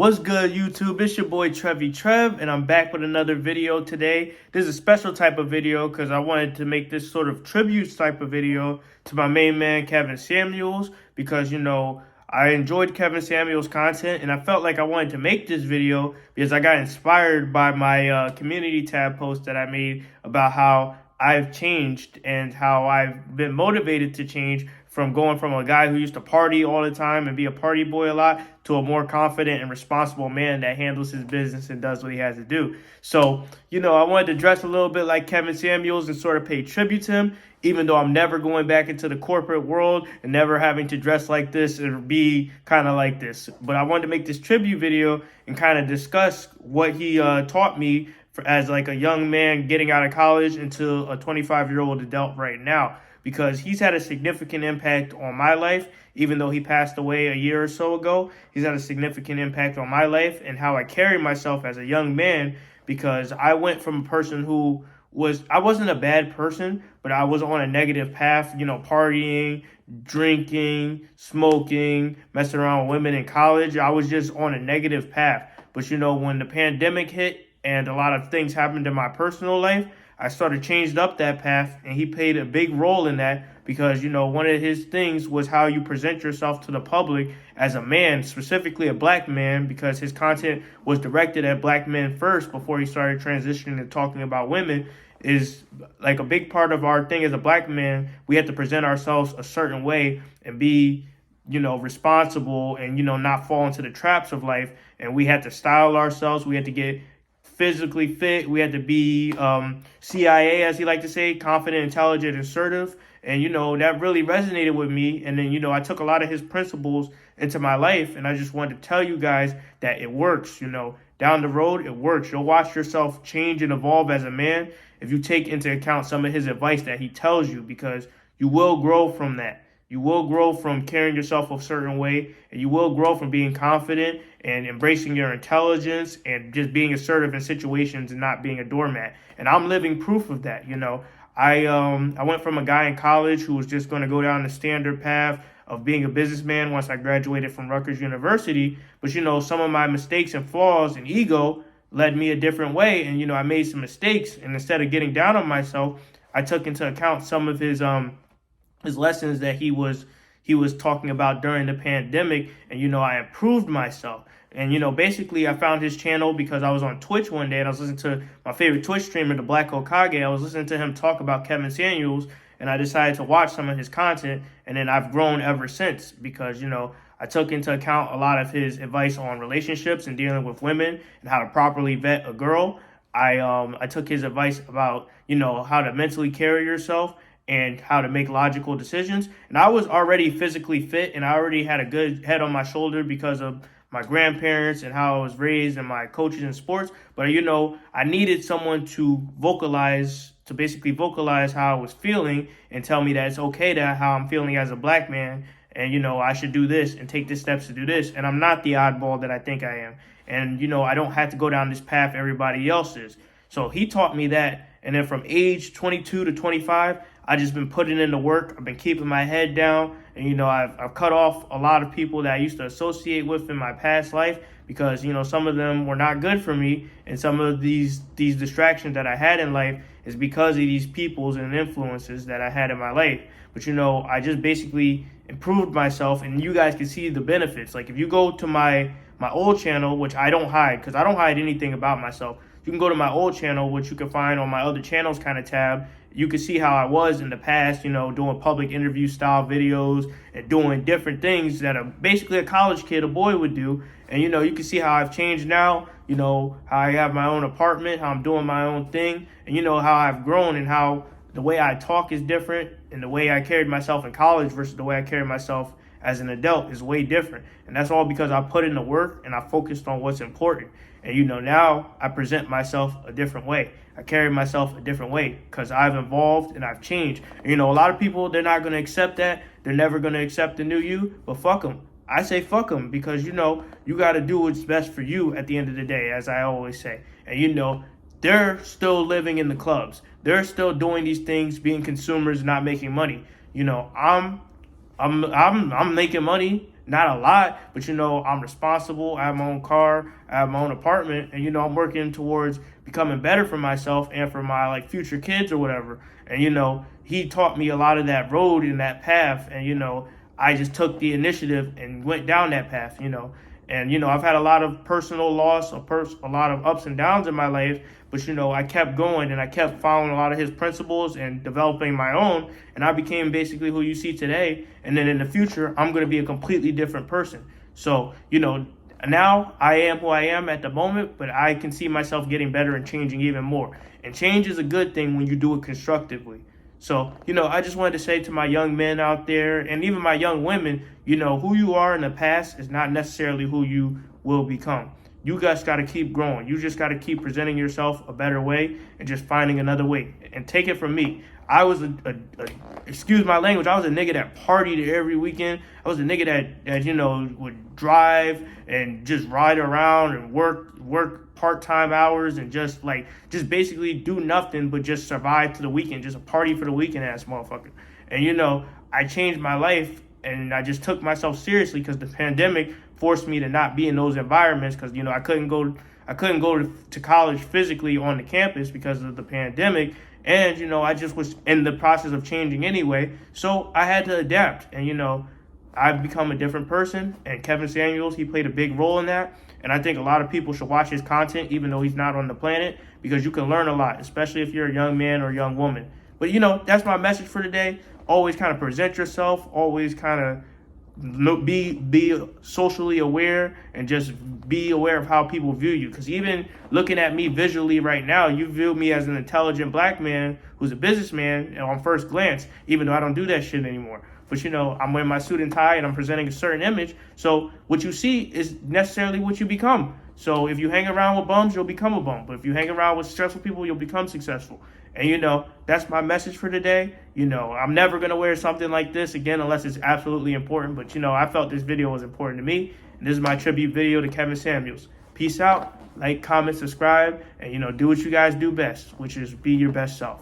What's good, YouTube? It's your boy Trevi Trev, and I'm back with another video today. This is a special type of video because I wanted to make this sort of tribute type of video to my main man, Kevin Samuels, because, I enjoyed Kevin Samuels' content, and I felt like I wanted to make this video because I got inspired by my community tab post that I made about how I've changed and how I've been motivated to change from going from a guy who used to party all the time and be a party boy a lot to a more confident and responsible man that handles his business and does what he has to do. So, I wanted to dress a little bit like Kevin Samuels and sort of pay tribute to him, even though I'm never going back into the corporate world and never having to dress like this or be kind of like this. But I wanted to make this tribute video and kind of discuss what he taught me as like a young man getting out of college into a 25-year-old adult right now, because he's had a significant impact on my life. Even though he passed away a year or so ago, he's had a significant impact on my life and how I carry myself as a young man, because I went from a person who I wasn't a bad person, but I was on a negative path, partying, drinking, smoking, messing around with women in college. I was just on a negative path. But, when the pandemic hit and a lot of things happened in my personal life, I sort of changed up that path, and he played a big role in that because, one of his things was how you present yourself to the public as a man, specifically a black man, because his content was directed at black men first before he started transitioning to talking about women. Is like a big part of our thing as a black man. We have to present ourselves a certain way and be, responsible and, not fall into the traps of life. And we had to style ourselves. We had to get physically fit. We had to be CIA, as he liked to say, confident, intelligent, assertive. And, that really resonated with me. And then, I took a lot of his principles into my life. And I just wanted to tell you guys that it works, down the road, it works. You'll watch yourself change and evolve as a man if you take into account some of his advice that he tells you, because you will grow from that. You will grow from carrying yourself a certain way, and you will grow from being confident and embracing your intelligence and just being assertive in situations and not being a doormat. And I'm living proof of that. I went from a guy in college who was just going to go down the standard path of being a businessman once I graduated from Rutgers University. But, some of my mistakes and flaws and ego led me a different way. And, I made some mistakes. And instead of getting down on myself, I took into account some of his lessons that he was talking about during the pandemic. And, I improved myself. And, basically I found his channel because I was on Twitch one day and I was listening to my favorite Twitch streamer, the Black Okage. I was listening to him talk about Kevin Samuels, and I decided to watch some of his content. And then I've grown ever since because, I took into account a lot of his advice on relationships and dealing with women and how to properly vet a girl. I took his advice about, how to mentally carry yourself and how to make logical decisions. And I was already physically fit, and I already had a good head on my shoulder because of my grandparents and how I was raised and my coaches in sports. But, I needed someone to basically vocalize how I was feeling and tell me that it's okay to how I'm feeling as a black man. And, I should do this and take the steps to do this. And I'm not the oddball that I think I am. And, I don't have to go down this path everybody else is. So he taught me that. And then from age 22 to 25, I just been putting in the work. I've been keeping my head down. And, I've cut off a lot of people that I used to associate with in my past life because, some of them were not good for me. And some of these distractions that I had in life is because of these peoples and influences that I had in my life. But, I just basically improved myself, and you guys can see the benefits. Like if you go to my old channel, which I don't hide because I don't hide anything about myself. You can go to my old channel, which you can find on my other channels kind of tab. You can see how I was in the past, doing public interview style videos and doing different things that basically a college kid, a boy would do. And, you can see how I've changed now, how I have my own apartment, how I'm doing my own thing, and, how I've grown and how the way I talk is different, and the way I carried myself in college versus the way I carry myself as an adult is way different. And that's all because I put in the work and I focused on what's important. And, now I present myself a different way. I carry myself a different way because I've evolved and I've changed. And, a lot of people, they're not going to accept that. They're never going to accept the new you, but fuck them. I say fuck them because, you got to do what's best for you at the end of the day, as I always say. And, they're still living in the clubs. They're still doing these things, being consumers, not making money. I'm making money not a lot, but, you know, I'm responsible. I have my own car. I have my own apartment. And, you know, I'm working towards becoming better for myself and for my, like, future kids or whatever. And, you know, he taught me a lot of that road and that path. And, you know, I just took the initiative and went down that path, you know. And, you know, I've had a lot of personal loss, a lot of ups and downs in my life, but, you know, I kept going and I kept following a lot of his principles and developing my own. And I became basically who you see today. And then in the future, I'm going to be a completely different person. So, you know, now I am who I am at the moment, but I can see myself getting better and changing even more. And change is a good thing when you do it constructively. So, you know, I just wanted to say to my young men out there and even my young women, you know, who you are in the past is not necessarily who you will become. You guys got to keep growing. You just got to keep presenting yourself a better way and just finding another way. And take it from me. I was excuse my language, I was a nigga that partied every weekend. I was a nigga that you know, would drive and just ride around and work part-time hours and just basically do nothing but just survive to the weekend, just a party for the weekend ass motherfucker. And, you know, I changed my life and I just took myself seriously because the pandemic forced me to not be in those environments because, you know, I couldn't go to college physically on the campus because of the pandemic. And, you know, I just was in the process of changing anyway. So I had to adapt. And, you know, I've become a different person. And Kevin Samuels, he played a big role in that. And I think a lot of people should watch his content, even though he's not on the planet, because you can learn a lot, especially if you're a young man or a young woman. But, you know, that's my message for today. Always kind of present yourself. Always kind of be socially aware and just be aware of how people view you, because even looking at me visually right now, you view me as an intelligent black man who's a businessman on first glance, even though I don't do that shit anymore. But, you know, I'm wearing my suit and tie and I'm presenting a certain image, so what you see is necessarily what you become. So if you hang around with bums, you'll become a bum. But if you hang around with successful people, you'll become successful. And, you know, that's my message for today. You know, I'm never going to wear something like this again unless it's absolutely important. But, you know, I felt this video was important to me. And this is my tribute video to Kevin Samuels. Peace out. Like, comment, subscribe, and, you know, do what you guys do best, which is be your best self.